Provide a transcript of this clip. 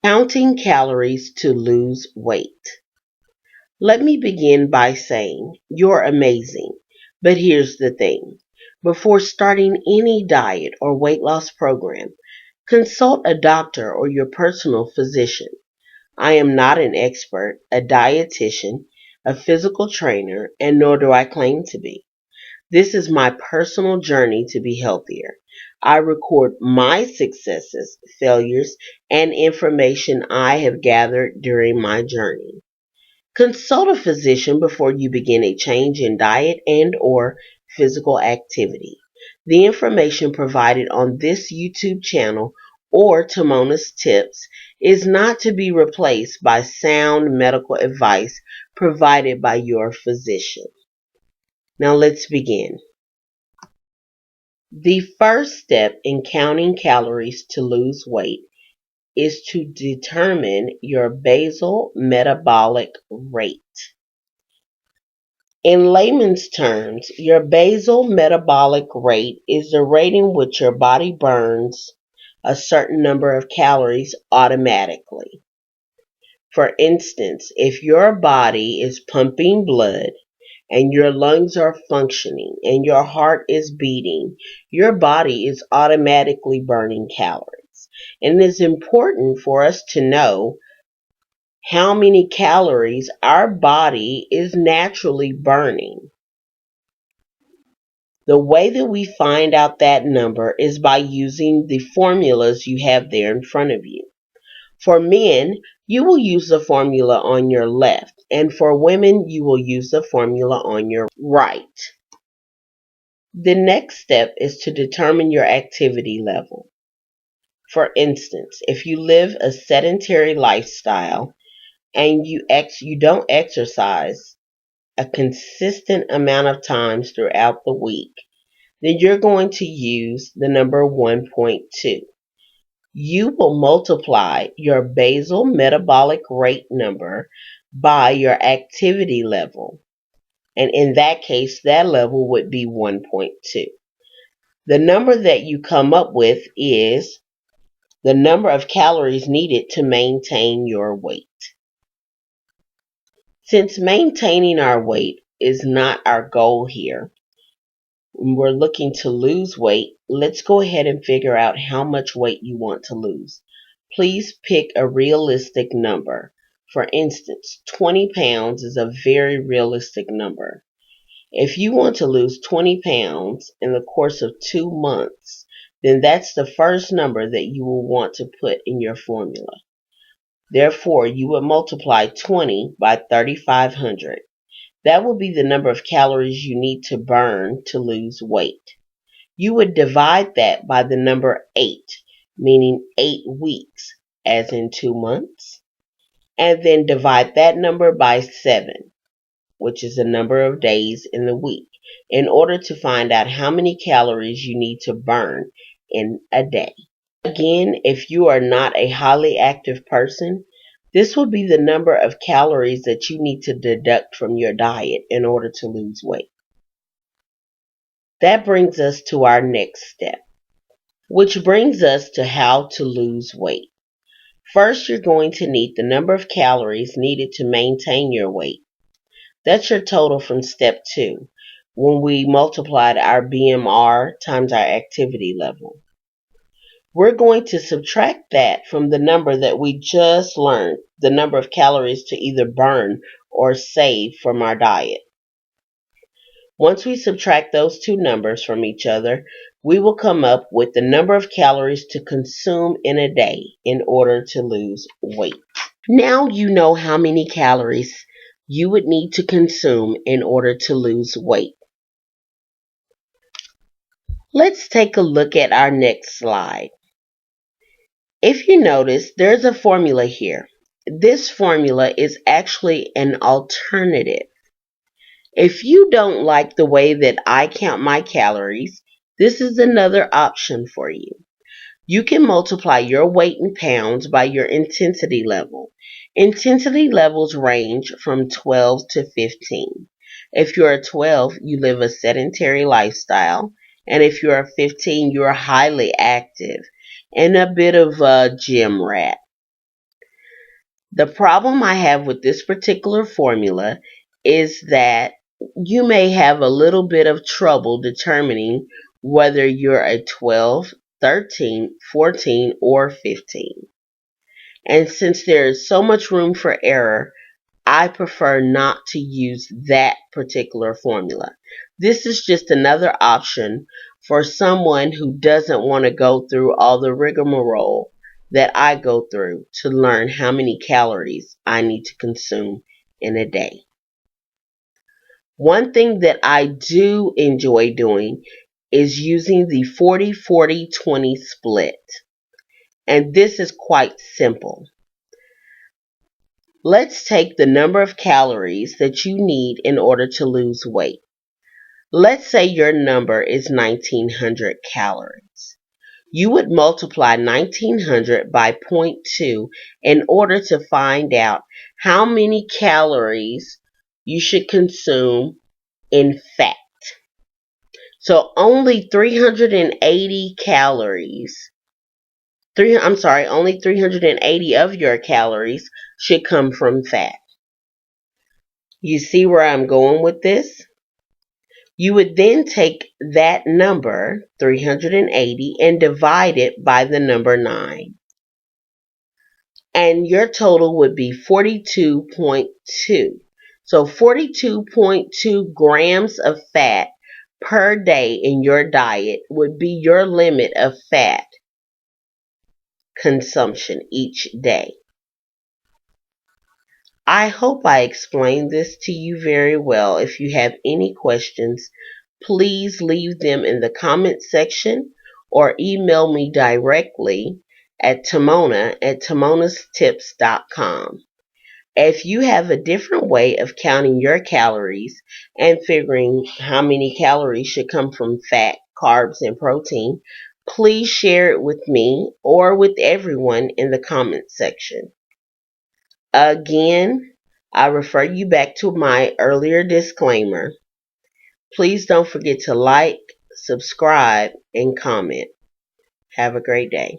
Counting calories to lose weight. Let me begin by saying you're amazing. But here's the thing. Before starting any diet or weight loss program, consult a doctor or your personal physician. I am not an expert, a dietitian, a physical trainer, and nor do I claim to be. This is my personal journey to be healthier. I record my successes, failures, and information I have gathered during my journey. Consult a physician before you begin a change in diet and or physical activity. The information provided on this YouTube channel or Tamona's Tips is not to be replaced by sound medical advice provided by your physician. Now let's begin. The first step in counting calories to lose weight is to determine your basal metabolic rate. In layman's terms, your basal metabolic rate is the rate in which your body burns a certain number of calories automatically. For instance, if your body is pumping blood and your lungs are functioning and your heart is beating, your body is automatically burning calories. And it's important for us to know how many calories our body is naturally burning. The way that we find out that number is by using the formulas you have there in front of you. For men, you will use the formula on your left, and for women, you will use the formula on your right. The next step is to determine your activity level. For instance, if you live a sedentary lifestyle and you don't exercise a consistent amount of times throughout the week, then you're going to use the number 1.2. You will multiply your basal metabolic rate number by your activity level. And in that case, that level would be 1.2. The number that you come up with is the number of calories needed to maintain your weight. Since maintaining our weight is not our goal here, we're looking to lose weight, let's go ahead and figure out how much weight you want to lose. Please pick a realistic number. For instance, 20 pounds is a very realistic number. If you want to lose 20 pounds in the course of 2 months, then that's the first number that you will want to put in your formula. Therefore, you would multiply 20 by 3,500. That will be the number of calories you need to burn to lose weight. You would divide that by the number 8, meaning 8 weeks, as in 2 months, and then divide that number by 7, which is the number of days in the week, in order to find out how many calories you need to burn in a day. Again, if you are not a highly active person, this will be the number of calories that you need to deduct from your diet in order to lose weight. That brings us to our next step, which brings us to how to lose weight. First, you're going to need the number of calories needed to maintain your weight. That's your total from step 2, when we multiplied our BMR times our activity level. We're going to subtract that from the number that we just learned, the number of calories to either burn or save from our diet. Once we subtract those two numbers from each other, we will come up with the number of calories to consume in a day in order to lose weight. Now you know how many calories you would need to consume in order to lose weight. Let's take a look at our next slide. If you notice, there's a formula here. This formula is actually an alternative. If you don't like the way that I count my calories, this is another option for you. You can multiply your weight in pounds by your intensity level. Intensity levels range from 12 to 15. If you're a 12, you live a sedentary lifestyle. And if you're a 15, you're highly active and a bit of a gym rat. The problem I have with this particular formula is that you may have a little bit of trouble determining whether you're a 12, 13, 14, or 15. And since there is so much room for error, I prefer not to use that particular formula. This is just another option for someone who doesn't want to go through all the rigmarole that I go through to learn how many calories I need to consume in a day. One thing that I do enjoy doing is using the 40-40-20 split. And this is quite simple. Let's take the number of calories that you need in order to lose weight. Let's say your number is 1900 calories. You would multiply 1900 by 0.2 in order to find out how many calories you should consume in fat. So only 380 calories, only 380 of your calories should come from fat. You see where I'm going with this? You would then take that number, 380, and divide it by the number 9. And your total would be 42.2. So 42.2 grams of fat per day in your diet would be your limit of fat consumption each day. I hope I explained this to you very well. If you have any questions, please leave them in the comment section or email me directly at tamonastips.com. If you have a different way of counting your calories and figuring how many calories should come from fat, carbs, and protein, please share it with me or with everyone in the comment section. Again, I refer you back to my earlier disclaimer. Please don't forget to like, subscribe, and comment. Have a great day.